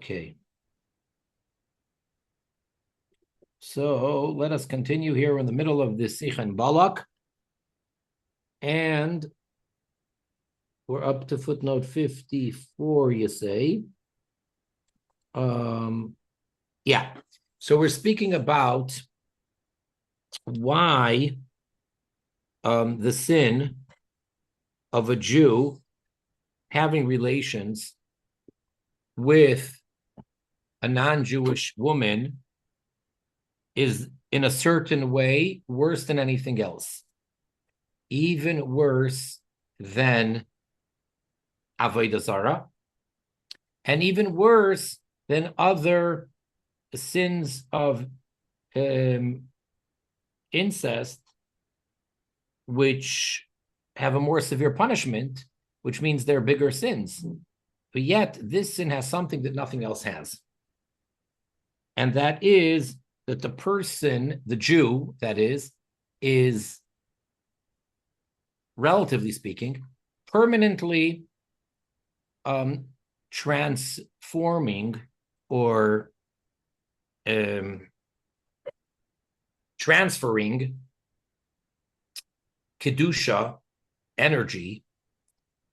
Okay. So let us continue here. We're in the middle of this Sikh and Balak. And we're up to footnote 54, you say. Yeah. So we're speaking about why the sin of a Jew having relations with a non-Jewish woman is in a certain way worse than anything else, even worse than Avodah Zarah, and even worse than other sins of incest, which have a more severe punishment, which means they're bigger sins. But yet, this sin has something that nothing else has. And that is that the person, the Jew, that is relatively speaking, permanently transforming or transferring Kedusha energy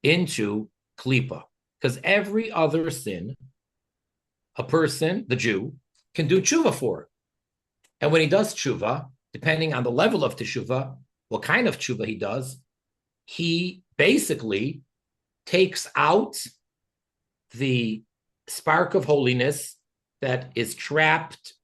into Klipa. Because every other sin, a person, the Jew, can do tshuva for. And when he does tshuva, depending on the level of teshuva, what kind of tshuva he does, he basically takes out the spark of holiness that is trapped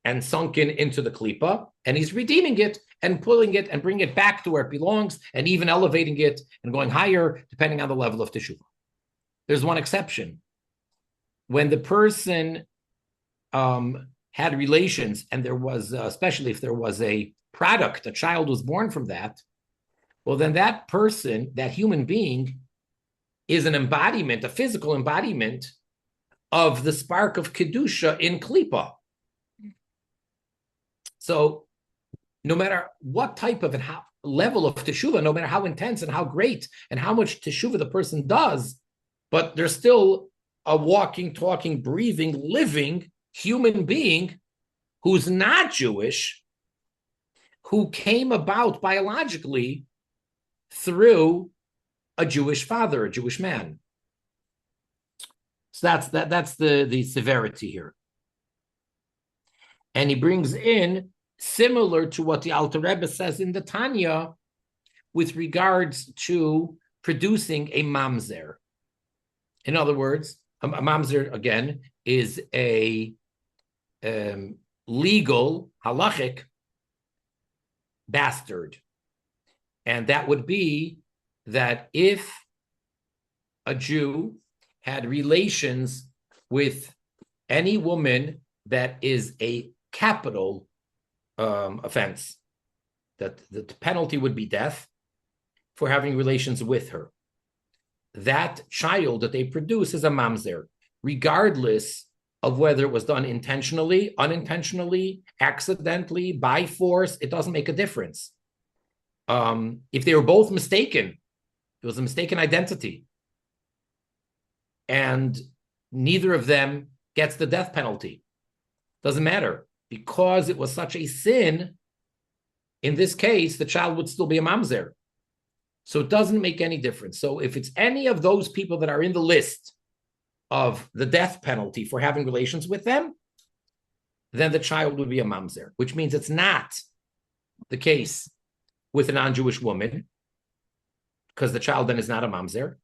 and sunken into the klipa, and he's redeeming it and pulling it and bringing it back to where it belongs, and even elevating it and going higher depending on the level of teshuva. There's one exception. When the person had relations, and there was, especially if there was a product, a child was born from that, well, then that person, that human being, is an embodiment, a physical embodiment of the spark of Kedusha in Klipa. So no matter what type of level of teshuva, no matter how intense and how great and how much teshuva the person does, but there's still a walking, talking, breathing, living human being who's not Jewish, who came about biologically through a Jewish father, a Jewish man. So that's the severity here. And he brings in, similar to what the Alter Rebbe says in the Tanya, with regards to producing a mamzer. In other words, a mamzer, again, is a legal, halachic bastard. And that would be that if a Jew had relations with any woman that is a capital offense, that the penalty would be death for having relations with her. That child that they produce is a mamzer, regardless of whether it was done intentionally, unintentionally, accidentally, by force. It doesn't make a difference. If they were both mistaken, it was a mistaken identity, and neither of them gets the death penalty. Doesn't matter, because it was such a sin. In this case, the child would still be a mamzer. So it doesn't make any difference. So if it's any of those people that are in the list of the death penalty for having relations with them, then the child would be a mamzer, which means it's not the case with a non-Jewish woman, because the child then is not a mamzer.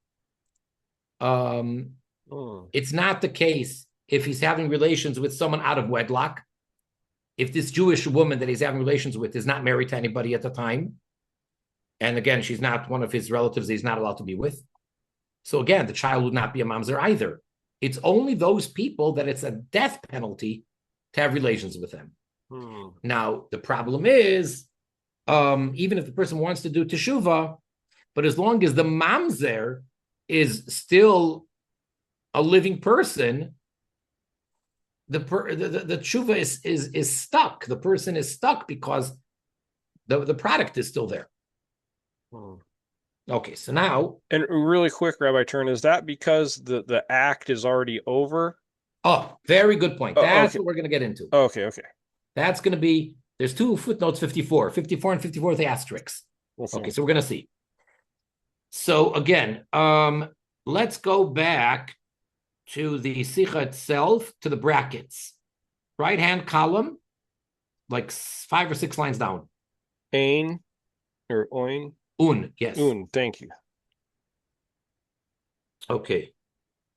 It's not the case if he's having relations with someone out of wedlock. If this Jewish woman that he's having relations with is not married to anybody at the time, and again, she's not one of his relatives that he's not allowed to be with. So again, the child would not be a mamzer either. It's only those people that it's a death penalty to have relations with them. Now, the problem is, even if the person wants to do teshuvah, but as long as the mamzer is still a living person, the teshuvah is stuck. The person is stuck because the product is still there. Okay, so now... And really quick, Rabbi Turen, is that because the act is already over? Oh, very good point. That's what we're going to get into. Okay. That's going to be, there's two footnotes, 54 and 54 with the asterisks. Okay, so we're going to see. So again, let's go back to the Sikha itself, to the brackets. Right-hand column, like 5 or 6 lines down. Ein or oin? Un, yes. Un, thank you. Okay.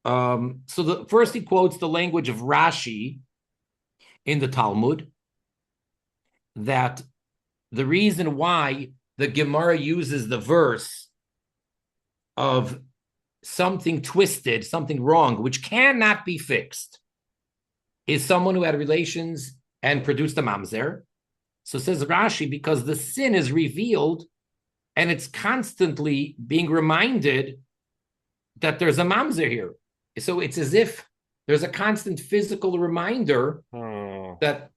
So the first he quotes the language of Rashi in the Talmud, that the reason why the Gemara uses the verse of something twisted, something wrong, which cannot be fixed, is someone who had relations and produced a mamzer. So says Rashi, because the sin is revealed and it's constantly being reminded that there's a mamzer here. So it's as if there's a constant physical reminder that,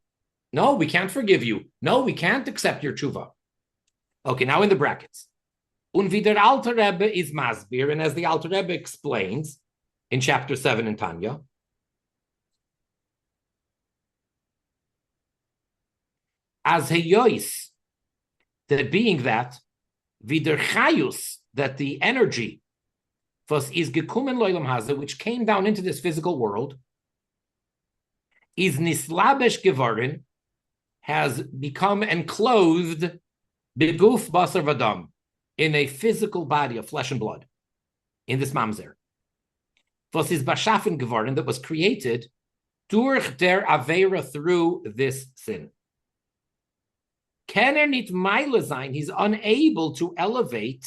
no, we can't forgive you. No, we can't accept your tshuva. Okay, now in the brackets. Und wie der Alter Rebbe is Masbir, and as the Alter Rebbe explains in chapter 7 in Tanya, as heyois, that being that, vider chayus, that the energy, was is gekumen loilam haze, which came down into this physical world, is nislabesh geworden, has become enclosed, beguf basar vadam, in a physical body of flesh and blood, in this mamzer. Was is bashafen geworden, that was created durch der avera, through this sin. Kenner nit meile sein, he's unable to elevate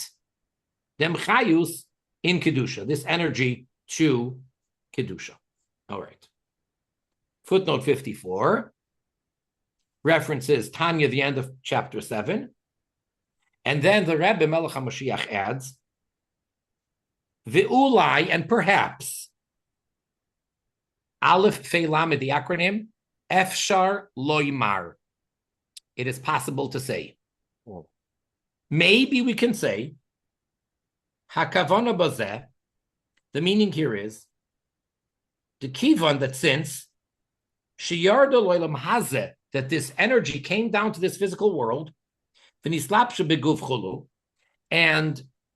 dem chayus in kedusha, this energy to kedusha. All right. Footnote 54 references Tanya, the end of chapter 7. And then the Rebbe Melech HaMoshiach adds, Ve'ulai, and perhaps, Aleph Fei Lamed, the acronym, Efshar Loimar. It is possible to say. Maybe we can say, Hakavana Bazeh, the meaning here is, the kivan, that since, Shiyarda Loilam Hazeh, that this energy came down to this physical world, and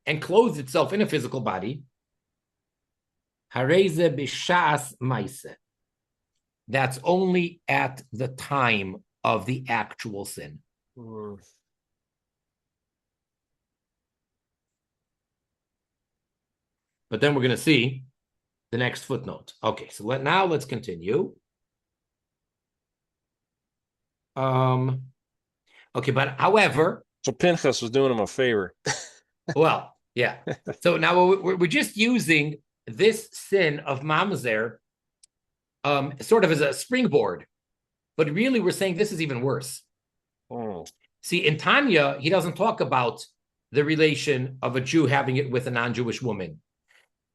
enclosed itself in a physical body, that's only at the time of the actual sin. But then we're going to see the next footnote. Okay, so let's continue. Okay, but however... So Pinchas was doing him a favor. Well, yeah. So now we're just using this sin of mamzer sort of as a springboard. But really, we're saying this is even worse. See, in Tanya, he doesn't talk about the relation of a Jew having it with a non-Jewish woman.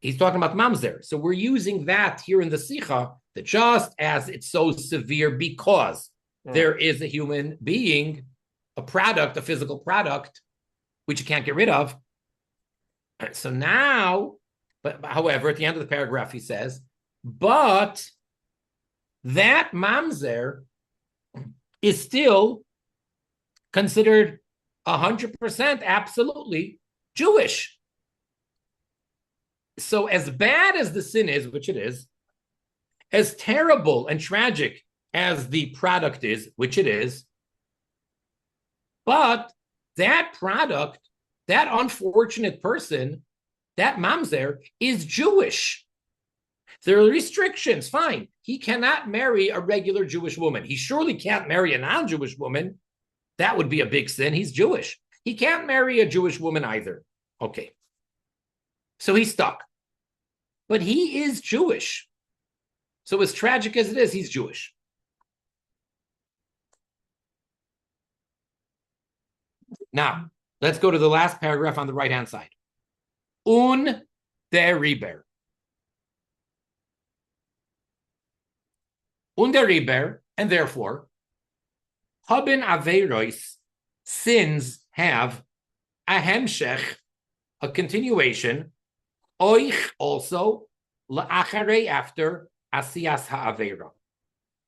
He's talking about mamzer. So we're using that here in the Sikha, that just as it's so severe because there is a human being, a product, a physical product, which you can't get rid of. So now, but however, at the end of the paragraph, he says, but that mamzer is still considered 100% absolutely Jewish. So as bad as the sin is, which it is, as terrible and tragic as the product is, which it is, but that product, that unfortunate person, that mamzer is Jewish. There are restrictions, fine. He cannot marry a regular Jewish woman. He surely can't marry a non-Jewish woman. That would be a big sin. He's Jewish. He can't marry a Jewish woman either. Okay. So he's stuck. But he is Jewish. So as tragic as it is, he's Jewish. Now, let's go to the last paragraph on the right-hand side. Un deriber. Un deriber, and therefore, haben aveiros, sins have a hemshech, a continuation, oich also, la'acharei, after, asiyas ha'avera.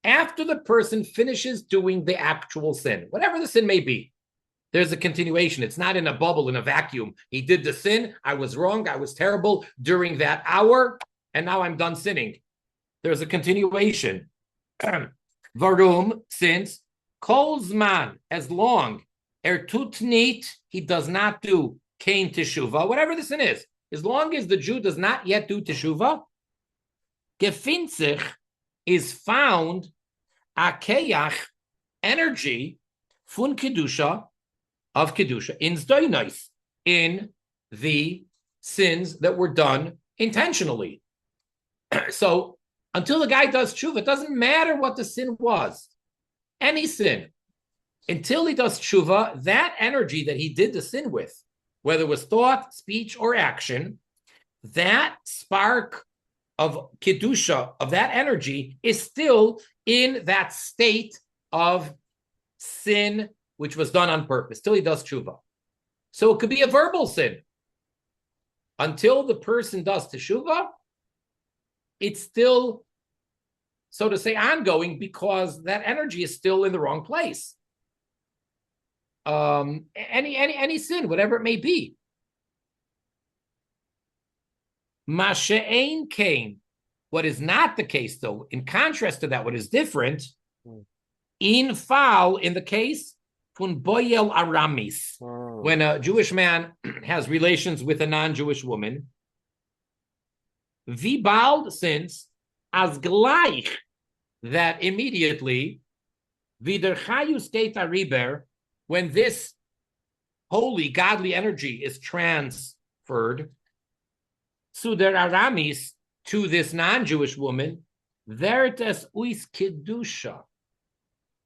After the person finishes doing the actual sin, whatever the sin may be, there's a continuation. It's not in a bubble, in a vacuum. He did the sin. I was wrong. I was terrible during that hour. And now I'm done sinning. There's a continuation. Varum, since kolzman, as long, tutnit, he does not do kain teshuva, whatever the sin is, as long as the Jew does not yet do teshuva, gefinzich is found akeyach, energy, fun kedusha, of kedusha, in zdoinos, in the sins that were done intentionally. So until the guy does tshuva, it doesn't matter what the sin was, any sin. Until he does tshuva, that energy that he did the sin with, whether it was thought, speech, or action, that spark of kedusha, of that energy, is still in that state of sin, which was done on purpose, till he does tshuva. So it could be a verbal sin. Until the person does teshuva, it's still, so to say, ongoing, because that energy is still in the wrong place. Any sin, whatever it may be. Masha'ein kain. What is not the case, though, in contrast to that, what is different, in foul, in the case, fun boyel aramis, when a Jewish man has relations with a non-Jewish woman, vibald, since, as gleich, that immediately, vider chayus data riber, when this holy, godly energy is transferred, suder aramis, to this non-Jewish woman, veritas uis kedusha,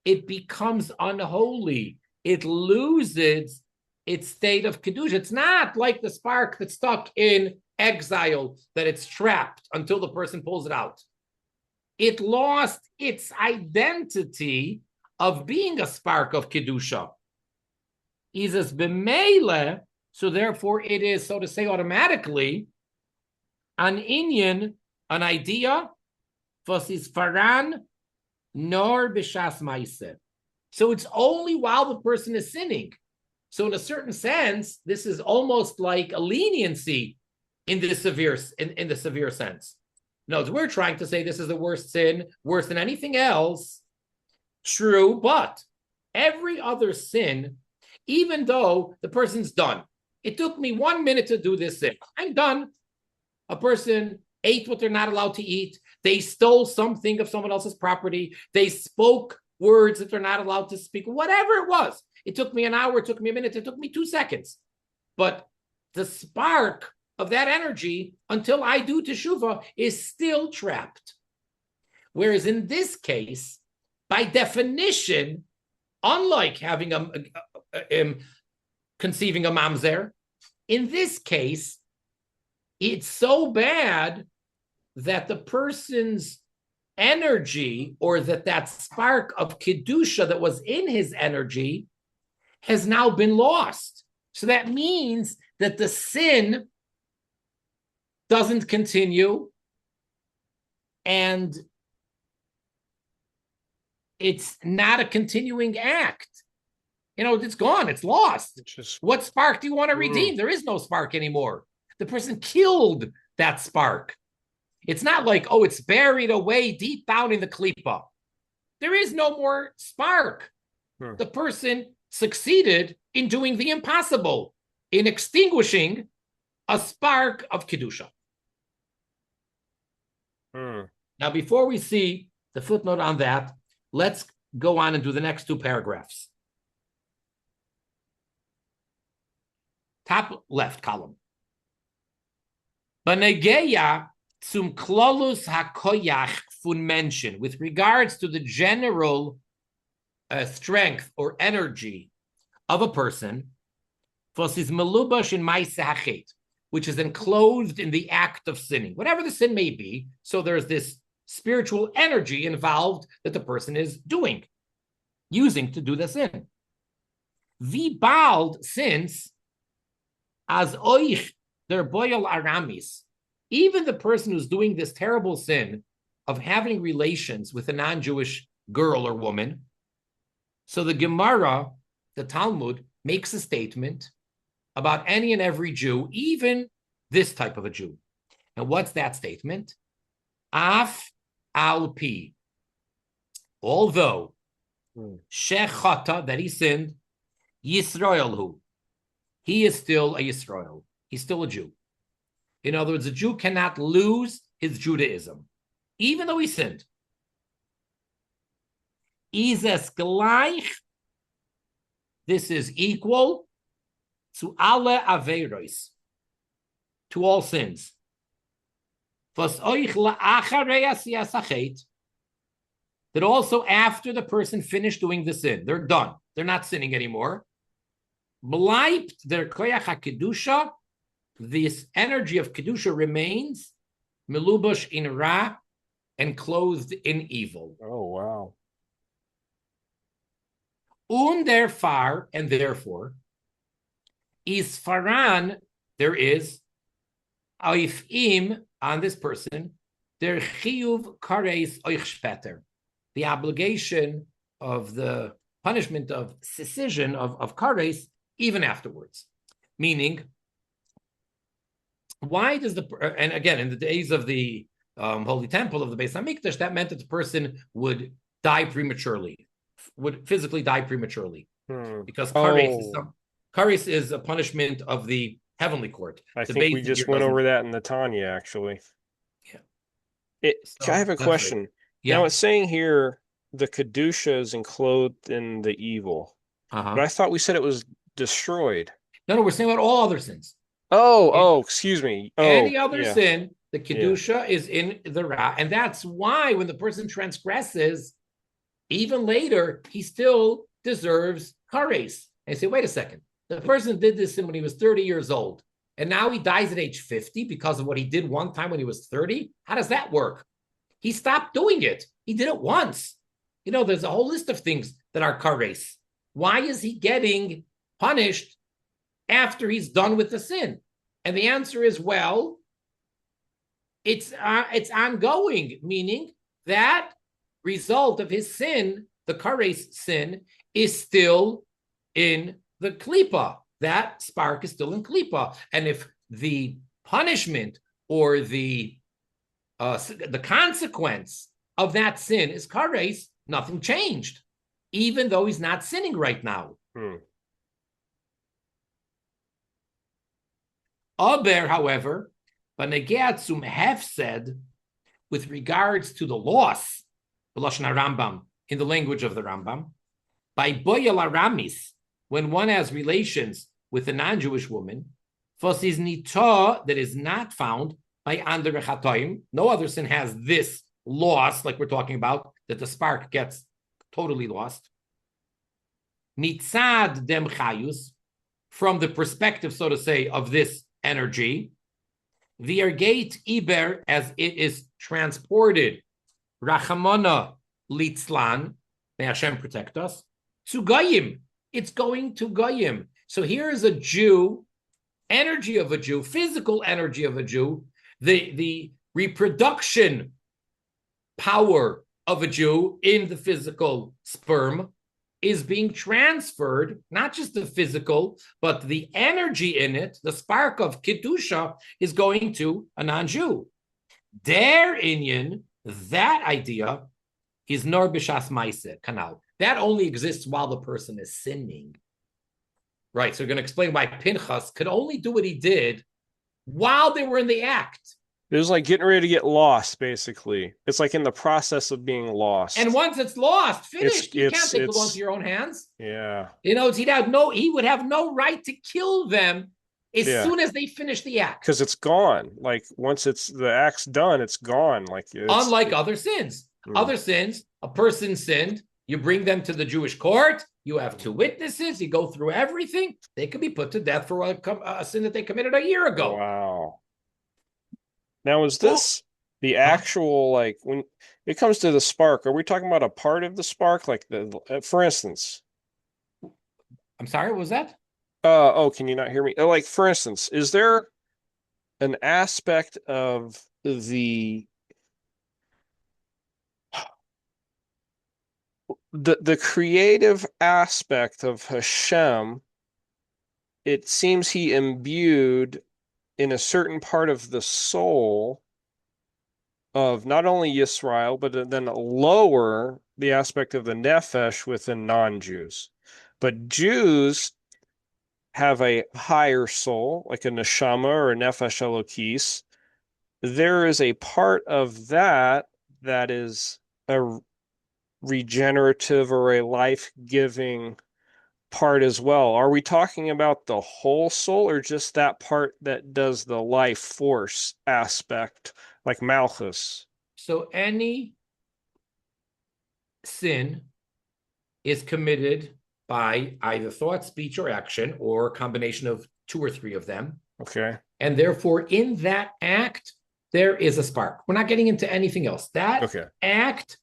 it becomes unholy. It loses its state of kedusha. It's not like the spark that's stuck in exile, that it's trapped until the person pulls it out. It lost its identity of being a spark of kedusha. Izas b'meile, so therefore it is, so to say, automatically an inyan, an idea, v'sis faran nor b'shas ma'aseh. So it's only while the person is sinning. So in a certain sense, this is almost like a leniency in the severe sense. No, we're trying to say this is the worst sin, worse than anything else. True, but every other sin, even though the person's done, it took me 1 minute to do this sin, I'm done. A person ate what they're not allowed to eat. They stole something of someone else's property. They spoke words that they're not allowed to speak. Whatever it was. It took me an hour. It took me a minute. It took me 2 seconds. But the spark of that energy, until I do teshuva, is still trapped. Whereas in this case, by definition, unlike having conceiving a mamzer, in this case, it's so bad that the person's energy, or that spark of kedusha that was in his energy, has now been lost. So that means that the sin doesn't continue, and it's not a continuing act. It's gone. It's lost. What spark do you want to redeem? There is no spark anymore. The person killed that spark. It's not like, it's buried away deep down in the klipa. There is no more spark. The person succeeded in doing the impossible, in extinguishing a spark of kedusha. Now, before we see the footnote on that, let's go on and do the next 2 paragraphs. Top left column. Banegeya zum klolus hakoyach fun mention, with regards to the general strength or energy of a person, vosis melubash in ma'aseh hachet, which is enclosed in the act of sinning, whatever the sin may be. So there's this spiritual energy involved that the person is using to do the sin. Vibald, since as oich der boyel aramis, even the person who's doing this terrible sin, of having relations with a non-Jewish girl or woman. So the Gemara, the Talmud, makes a statement about any and every Jew, even this type of a Jew. And what's that statement? Af al pi. Although shechata, that he sinned, Yisraelhu, he is still a Yisrael. He's still a Jew. In other words, a Jew cannot lose his Judaism, even though he sinned. Izes gleich, this is equal to alle aveiros, to all sins. That also after the person finished doing the sin, they're done. They're not sinning anymore. Bleibt der koyach hakedusha, this energy of kedusha remains melubash in ra, and clothed in evil. Oh wow. And therefore, is faran, there is oifim on this person, der chiyuv kares oich speter, the obligation of the punishment of secession of kares even afterwards. Meaning, why does and again, in the days of the Holy Temple of the Beis HaMikdash, that meant that the person would die prematurely, would physically die prematurely, because kares is a punishment of the heavenly court. I think we just went over that in the Tanya, actually. Yeah. I have a question. Right. Yeah. Now it's saying here the kedusha is enclosed in the evil, but I thought we said it was destroyed. No, we're saying about all other sins. Excuse me. Any other sin, the kedusha is in the ra, and that's why when the person transgresses, even later, he still deserves kares. And you say, wait a second, the person did this sin when he was 30 years old, and now he dies at age 50 because of what he did one time when he was 30? How does that work? He stopped doing it. He did it once. There's a whole list of things that are kares. Why is he getting punished after he's done with the sin? And the answer is, well, it's ongoing, meaning that result of his sin, the kares sin, is still in the klipa. That spark is still in klipa. And if the punishment or the consequence of that sin is kares, nothing changed, even though he's not sinning right now. Aber, however, Banegeatzum have said, with regards to the loss, the Lashon Rambam, in the language of the Rambam, by Boyal Aramis, when one has relations with a non-Jewish woman, Fosis Nita, that is not found by Andere Chatoim, no other sin has this loss, like we're talking about, that the spark gets totally lost. Nitzad dem chayus, from the perspective, so to say, of this energy, the ergate iber, as it is transported, rachamona litzlan, may Hashem protect us, to goyim, it's going to goyim. So here is a Jew, energy of a Jew, physical energy of a Jew, the reproduction power of a Jew in the physical sperm is being transferred, not just the physical, but the energy in it, the spark of Kedusha, is going to a non-Jew. Their inyan, that idea, is nor b'shas ma'aseh kanal. That only exists while the person is sinning. Right, so we're going to explain why Pinchas could only do what he did while they were in the act. It was like getting ready to get lost, basically. It's like in the process of being lost. And once it's lost, finished, you can't take the law into your own hands. Yeah. He would have no right to kill them as soon as they finish the act. Because it's gone. Like once the act's done, it's gone. Unlike other sins. Other sins, a person sinned, you bring them to the Jewish court, you have two witnesses, you go through everything, they could be put to death for a sin that they committed a year ago. Wow. Now, is this the actual, like, when it comes to the spark, are we talking about a part of the spark? Like, for instance. I'm sorry, what was that? Can you not hear me? Like, for instance, is there an aspect of the the creative aspect of Hashem, it seems he imbued in a certain part of the soul of not only Yisrael, but then lower the aspect of the nefesh within non-Jews. But Jews have a higher soul, like a neshama or a nefesh elokis. There is a part of that that is a regenerative or a life-giving part as well. Are we talking about the whole soul or just that part that does the life force aspect, like Malchus? So any sin is committed by either thought, speech, or action, or a combination of two or three of them. Okay. And therefore, in that act, there is a spark. We're not getting into anything else. That act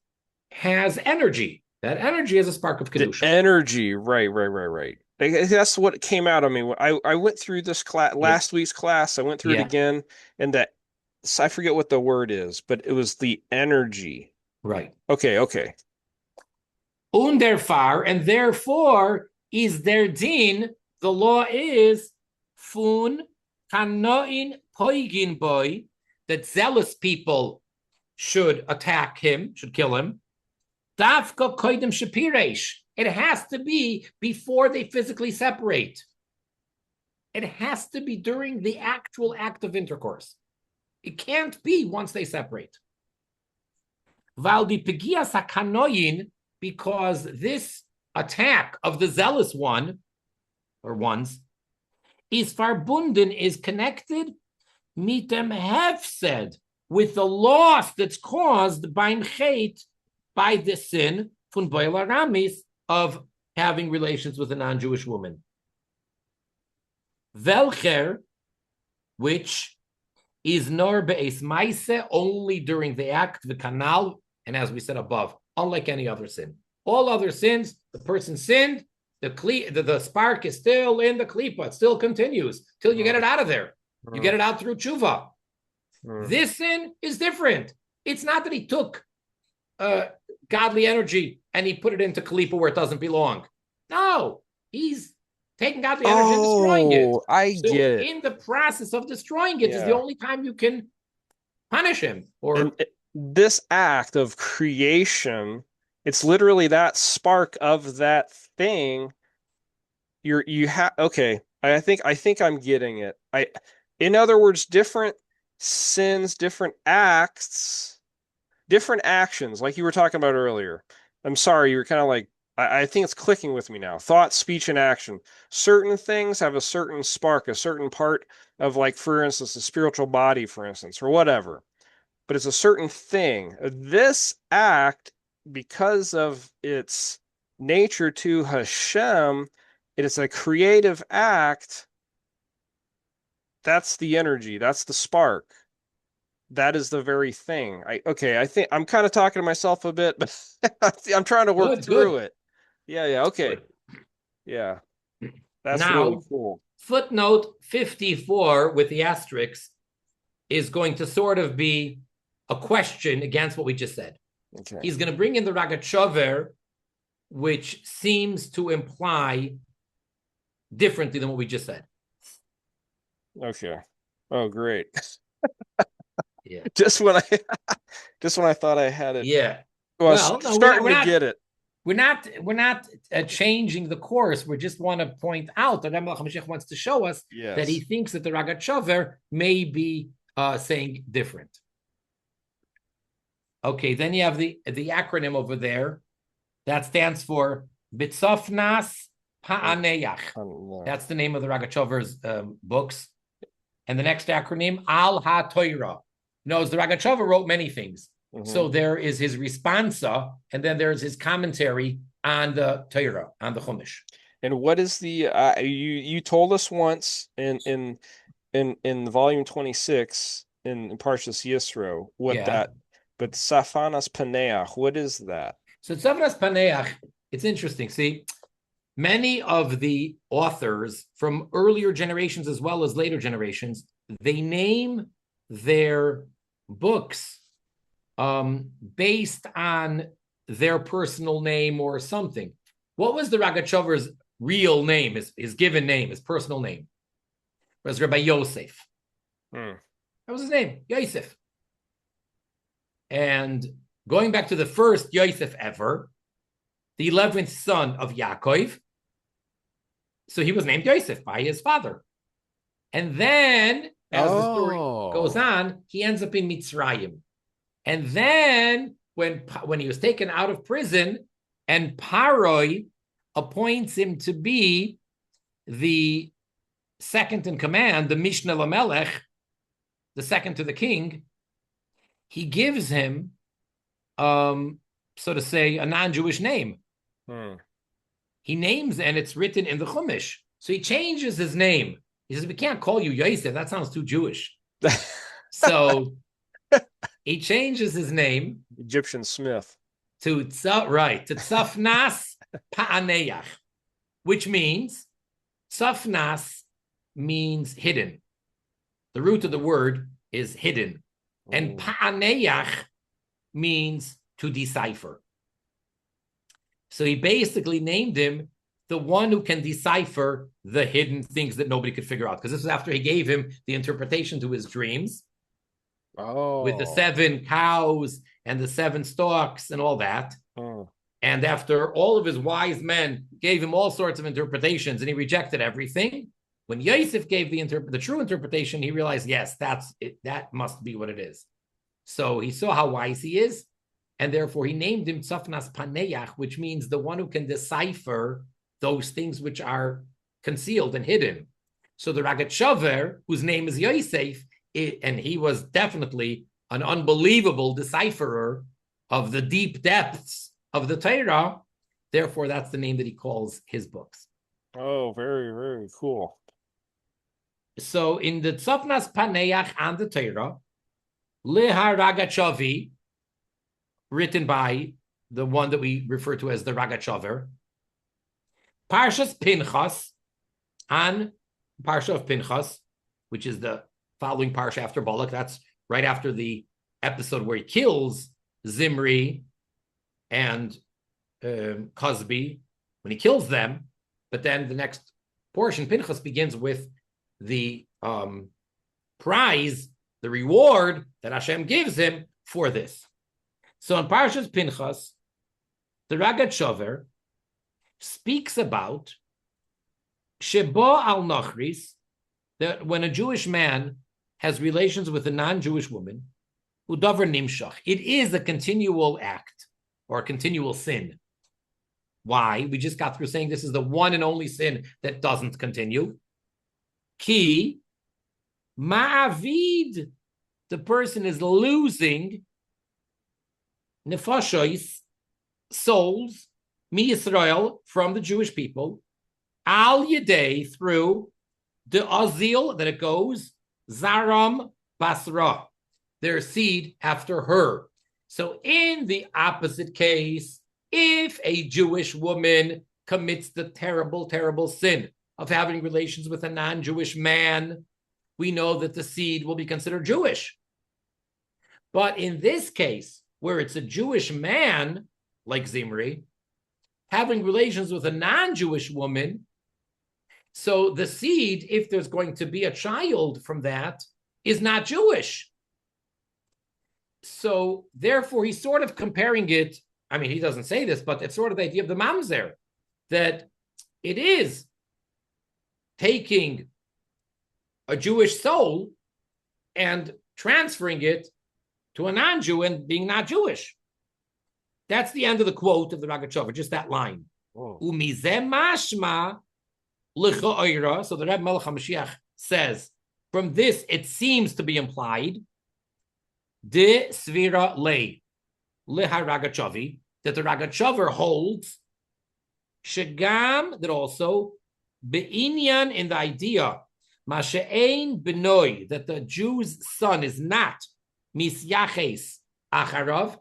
has energy. That energy is a spark of Kedusha. The energy, right. That's what came out of me. I went through this class, last week's class. I went through it again, and that, I forget what the word is, but it was the energy. Right. Okay. And therefore, is their din, the law is, fun kanoin poigin boy, that zealous people should attack him, should kill him. Dafka koidem shapiresh. It has to be before they physically separate. It has to be during the actual act of intercourse. It can't be once they separate. Valdi pegias hakanoin, because this attack of the zealous one, or ones, is verbunden, is connected, mitem hefsed, with the loss that's caused by the sin, von boil aramis, of having relations with a non-Jewish woman. Velcher, which is nor be'es maise, only during the act, the canal, and as we said above, unlike any other sin. All other sins, the person sinned, the spark is still in the klipa. It still continues till you get it out of there. You get it out through tshuva. This sin is different. It's not that he took godly energy and he put it into klipa where it doesn't belong. No, he's taking godly energy and destroying it. I get it. In the process of destroying it is the only time you can punish him. This act of creation, it's literally that spark of that thing. I think I'm getting it. In other words, different sins, different acts, different actions, like you were talking about earlier. I'm sorry, you were kind of like, I think it's clicking with me now. Thought, speech, and action. Certain things have a certain spark, a certain part of, like, for instance, the spiritual body, for instance, or whatever. But it's a certain thing. This act, because of its nature to Hashem, it is a creative act. That's the energy. That's the spark. That is the very thing. I think I'm kind of talking to myself a bit, but I'm trying to work through it. Yeah. Okay. Good. Yeah. That's now, really cool. Footnote 54 with the asterisk is going to sort of be a question against what we just said. Okay. He's going to bring in the Ragachover, which seems to imply differently than what we just said. Okay. Oh, great. Yeah. Just when I thought I had it. Yeah. Well, starting to get it. We're not changing the course. We just want to point out that Moshiach wants to show us that he thinks that the Ragachover may be saying different. Okay, then you have the acronym over there that stands for Bitsofnas Pa'aneyach. That's the name of the Ragachover's books. And the next acronym, Al HaToira. Knows the Ragachover wrote many things. Mm-hmm. So there is his responsa, and then there's his commentary on the Torah, on the Chumash. And what is the you told us once in volume 26 in Parshas Yisro that, but Safanas Paneach, what is that? So Safanas Paneach, it's interesting. See, many of the authors from earlier generations as well as later generations, they name their books based on their personal name or something. What was the Ragachover's real name, his given name, his personal name? It was Rabbi Yosef. That was his name, Yosef. And going back to the first Yosef ever, the 11th son of Yaakov, so he was named Yosef by his father. And then, as the story goes on, he ends up in Mitzrayim. And then, when he was taken out of prison, and Paroi appoints him to be the second in command, the Mishnah Lamelech, the second to the king, he gives him, so to say, a non-Jewish name. He names, and it's written in the Chumash. So he changes his name. He says, we can't call you Yosef. That sounds too Jewish. So he changes his name. Egyptian Smith. To Tzafnas Pa'aneyach, which means, Tzafnas means hidden. The root of the word is hidden. And Pa'aneyach means to decipher. So he basically named him the one who can decipher the hidden things that nobody could figure out. Because this was after he gave him the interpretation to his dreams. With the 7 cows and the 7 stalks and all that. And after all of his wise men gave him all sorts of interpretations and he rejected everything, when Yosef gave the true interpretation, he realized, yes, that's it. That must be what it is. So he saw how wise he is, and therefore he named him Tzafnas Paneach, which means the one who can decipher those things which are concealed and hidden. So the Ragachover, whose name is Yosef, and he was definitely an unbelievable decipherer of the deep depths of the Torah. Therefore, that's the name that he calls his books. Oh, very, very cool. So in the Tzafnas Paneach and the Torah, Leha Ragachovi, written by the one that we refer to as the Ragachover, Parshas Pinchas, and Parsha of Pinchas, which is the following parsha after Balak. That's right after the episode where he kills Zimri and Cosby, when he kills them. But then the next portion, Pinchas, begins with the prize, the reward that Hashem gives him for this. So in Parshas Pinchas, the Ragachover speaks about Shebo al Nochris, that when a Jewish man has relations with a non-Jewish woman, Udavar Nimshach, it is a continual act or a continual sin. Why? We just got through saying this is the one and only sin that doesn't continue. Ki Ma'avid, the person is losing nefashos, souls, mi Yisrael, from the Jewish people, al yedei, through the azil, that it goes, zaram basra, their seed after her. So in the opposite case, if a Jewish woman commits the terrible, terrible sin of having relations with a non-Jewish man, we know that the seed will be considered Jewish. But in this case, where it's a Jewish man, like Zimri, having relations with a non-Jewish woman, so the seed, if there's going to be a child from that, is not Jewish. So therefore, he's sort of comparing it. I mean, he doesn't say this, but it's sort of the idea of the mamzer, that it is taking a Jewish soul and transferring it to a non-Jew and being not Jewish. That's the end of the quote of the Ragachover, just that line. Umizeh mashma l'cha'ira. So the Rebbe Melech HaMashiach says, from this, it seems to be implied, de svira lei, leha Ragachovi, that the Ragachover holds, shegam, that also, be'inyan, in the idea, mashe'ein benoi, that the Jew's son is not misyaches acharav,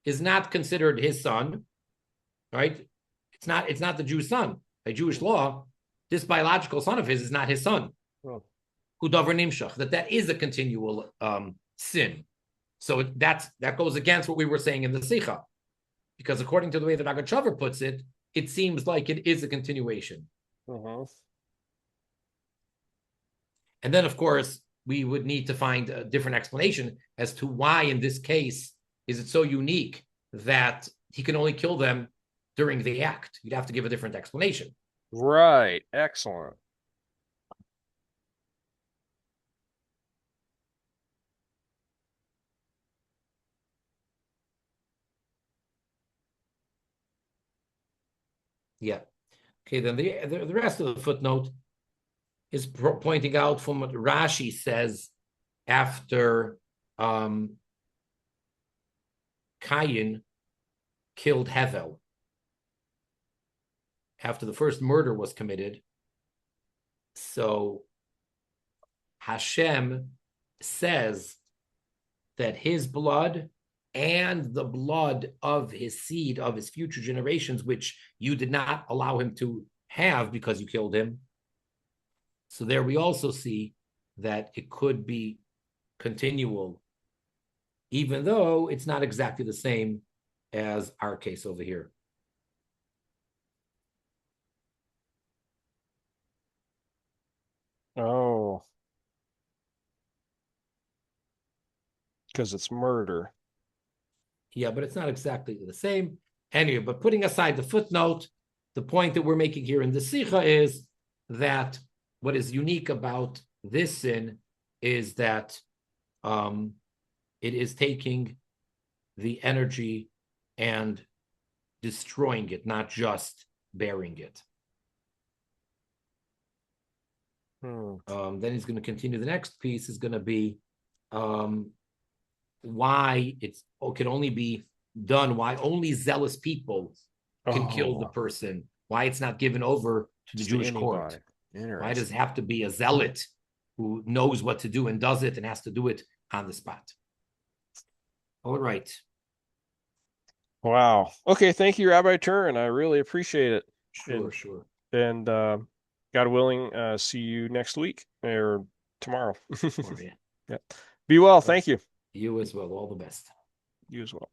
is not considered his son, right? It's not the Jew's son. By Jewish law, this biological son of his is not his son. Who davar nimshach, that is a continual sin. So that goes against what we were saying in the Sikha. because according to the way the Magen Shavar puts it, it seems like it is a continuation. Uh-huh. And then, of course, we would need to find a different explanation as to why, in this case, is it so unique that he can only kill them during the act. You'd have to give a different explanation. Right. Excellent. Yeah. Okay, then the rest of the footnote is pointing out from what Rashi says after Cain killed Hevel. After the first murder was committed. So Hashem says that his blood and the blood of his seed, of his future generations, which you did not allow him to have because you killed him. So there we also see that it could be continual, even though it's not exactly the same as our case over here. Oh. Because it's murder. Yeah, but it's not exactly the same. Anyway, but putting aside the footnote, the point that we're making here in the Sikha is that what is unique about this sin is that it is taking the energy and destroying it, not just bearing it. Then he's going to continue. The next piece is going to be why it can only be done, why only zealous people can kill the person, why it's not given over to the Jewish court. Why does it have to be a zealot who knows what to do and does it and has to do it on the spot? All right. Wow. Okay, thank you, Rabbi Turen. I really appreciate it. Sure. And God willing, see you next week or tomorrow. Yeah. Be well. Thank you. You as well. All the best. You as well.